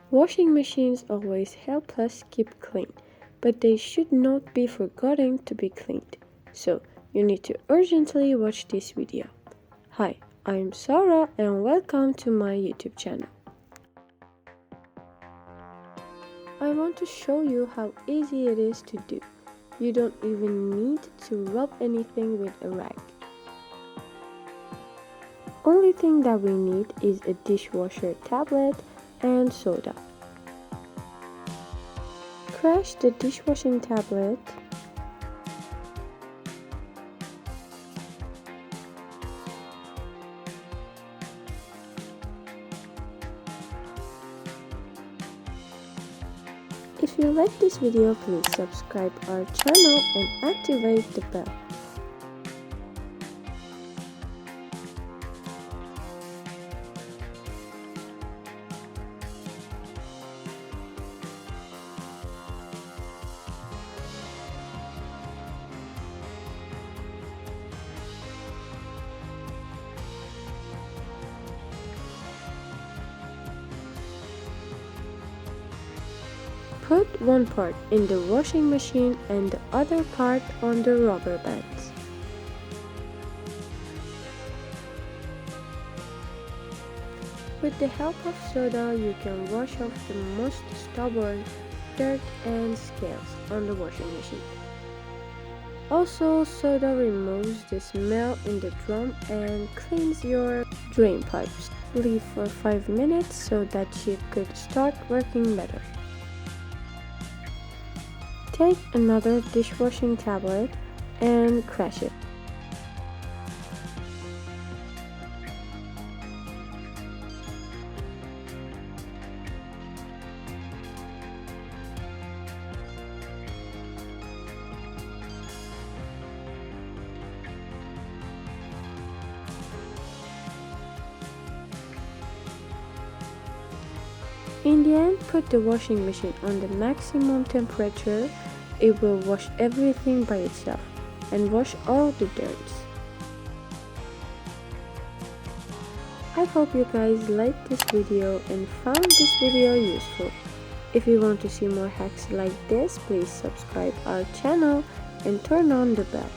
Washing machines always help us keep clean, but they should not be forgotten to be cleaned. So, you need to urgently watch this video. Hi, I'm Sarah and welcome to my YouTube channel. I want to show you how easy it is to do. You don't even need to rub anything with a rag. Only thing that we need is a dishwasher tablet and soda. Crush the dishwashing tablet. If you like this video, please subscribe our channel and activate the bell. Put one part in the washing machine and the other part on the rubber bands. With the help of soda, you can wash off the most stubborn dirt and scales on the washing machine. Also, soda removes the smell in the drum and cleans your drain pipes. Leave for 5 minutes so that it could start working better. Take another dishwashing tablet and crush it. In the end, put the washing machine on the maximum temperature. It will wash everything by itself and wash all the dirt. I hope you guys liked this video and found this video useful. If you want to see more hacks like this, please subscribe our channel and turn on the bell.